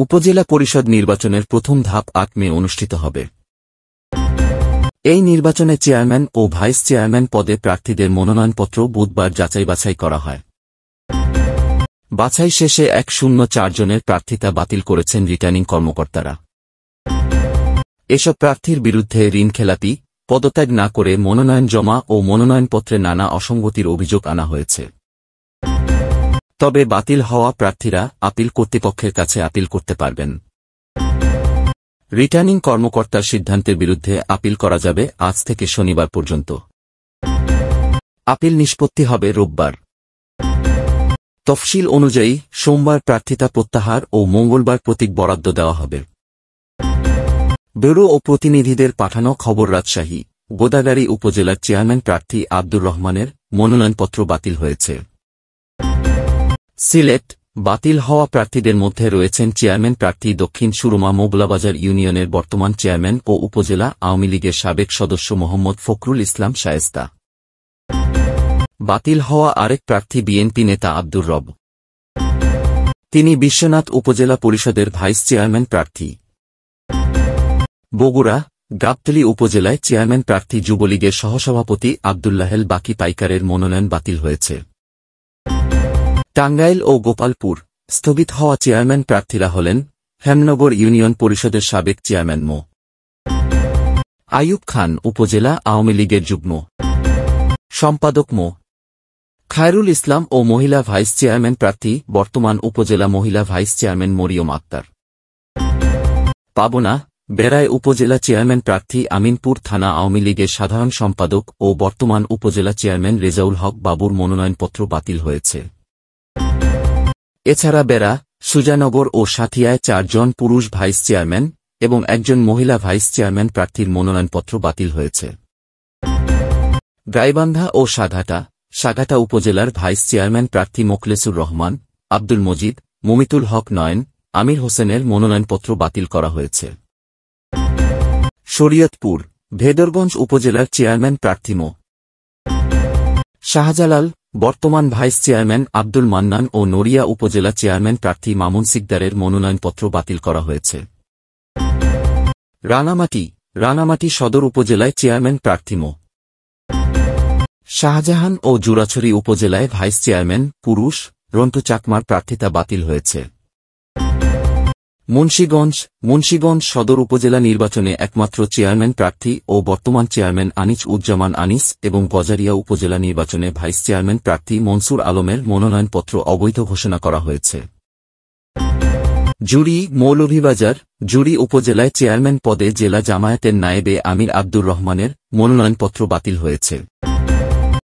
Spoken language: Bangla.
উপজেলা পরিষদ নির্বাচনের প্রথম ধাপ ৮ মে অনুষ্ঠিত হবে। এই নির্বাচনে চেয়ারম্যান ও ভাইস চেয়ারম্যান পদে প্রার্থীদের মনোনয়নপত্র বুধবার যাচাই-বাছাই করা হয়। বাছাই শেষে ১০৪ জনের প্রার্থিতা বাতিল করেছেন রিটার্নিং কর্মকর্তারা। এসব প্রার্থীর বিরুদ্ধে ঋণখেলাপি, পদত্যাগ না করে মনোনয়ন জমা ও মনোনয়নপত্রে নানা অসঙ্গতির অভিযোগ আনা হয়েছে। তবে বাতিল হওয়া প্রার্থীরা আপিল কর্তৃপক্ষের কাছে আপিল করতে পারবেন। রিটার্নিং কর্মকর্তার সিদ্ধান্তের বিরুদ্ধে আপিল করা যাবে আজ থেকে শনিবার পর্যন্ত। আপিল নিষ্পত্তি হবে রোববার। তফসিল অনুযায়ী সোমবার প্রার্থিতা প্রত্যাহার ও মঙ্গলবার প্রতীক বরাদ্দ দেওয়া হবে। ব্যুরো ও প্রতিনিধিদের পাঠানো খবর রাজশাহী, গোদাগাড়ী উপজেলার চেয়ারম্যান প্রার্থী আব্দুর রহমানের মনোনয়নপত্র বাতিল হয়েছে। সিলেট, বাতিল হওয়া প্রার্থীদের মধ্যে রয়েছেন চেয়ারম্যান প্রার্থী দক্ষিণ সুরমা মোগলাবাজার ইউনিয়নের বর্তমান চেয়ারম্যান ও উপজেলা আওয়ামী লীগের সাবেক সদস্য মোহাম্মদ ফখরুল ইসলাম শায়েস্তা। বাতিল হওয়া আরেক প্রার্থী বিএনপি নেতা আব্দুর রব। তিনি বিশ্বনাথ উপজেলা পরিষদের ভাইস চেয়ারম্যান প্রার্থী। বগুড়া, গাবতলী উপজেলায় চেয়ারম্যান প্রার্থী যুবলীগের সহসভাপতি আব্দুল্লাহেল বাকি পাইকারের মনোনয়ন বাতিল হয়েছে। টাঙ্গাইল ও গোপালপুর, স্থগিত হওয়া চেয়ারম্যান প্রার্থীরা হলেন হেমনগর ইউনিয়ন পরিষদের সাবেক চেয়ারম্যান মো. আইয়ুব খান, উপজেলা আওয়ামী লীগের যুগ্ম সম্পাদক মো. খায়রুল ইসলাম ও মহিলা ভাইস চেয়ারম্যান প্রার্থী বর্তমান উপজেলা মহিলা ভাইস চেয়ারম্যান মরিয়ম আক্তার। পাবনা, বেড়ায় উপজেলা চেয়ারম্যান প্রার্থী আমিনপুর থানা আওয়ামী লীগের সাধারণ সম্পাদক ও বর্তমান উপজেলা চেয়ারম্যান রেজাউল হক বাবুর মনোনয়নপত্র বাতিল হয়েছে। এছাড়া বেড়া, সুজানগর ও সাথিয়ায় ৪ জন পুরুষ ভাইস চেয়ারম্যান এবং ১ জন মহিলা ভাইস চেয়ারম্যান প্রার্থীর মনোনয়নপত্র বাতিল হয়েছে। গাইবান্ধা ও সাঘাটা উপজেলার ভাইস চেয়ারম্যান প্রার্থী মোখলেসুর রহমান, আব্দুল মজিদ, মমিতুল হক নয়ন, আমির হোসেনের মনোনয়নপত্র বাতিল করা হয়েছে। শরীয়তপুর, ভেদরগঞ্জ উপজেলার চেয়ারম্যান প্রার্থী মো. শাহজালাল, বর্তমান ভাইস চেয়ারম্যান আব্দুল মান্নান ও নড়িয়া উপজেলা চেয়ারম্যান প্রার্থী মামুন সিকদারের মনোনয়নপত্র বাতিল করা হয়েছে। রাঙামাটি সদর উপজেলায় চেয়ারম্যান প্রার্থী মো. শাহজাহান ও জুরাছড়ি উপজেলায় ভাইস চেয়ারম্যান পুরুষ রন্টু চাকমার প্রার্থিতা বাতিল হয়েছে। মুন্সিগঞ্জ সদর উপজেলা নির্বাচনে একমাত্র চেয়ারম্যান প্রার্থী ও বর্তমান চেয়ারম্যান আনিস উজ্জামান আনিস এবং গজারিয়া উপজেলা নির্বাচনে ভাইস চেয়ারম্যান প্রার্থী মনসুর আলমের মনোনয়নপত্র অবৈধ ঘোষণা করা হয়েছে। মৌলভীবাজার, জুড়ি উপজেলায় চেয়ারম্যান পদে জেলা জামায়াতের নায়েবে আমির আব্দুর রহমানের মনোনয়নপত্র বাতিল হয়েছে।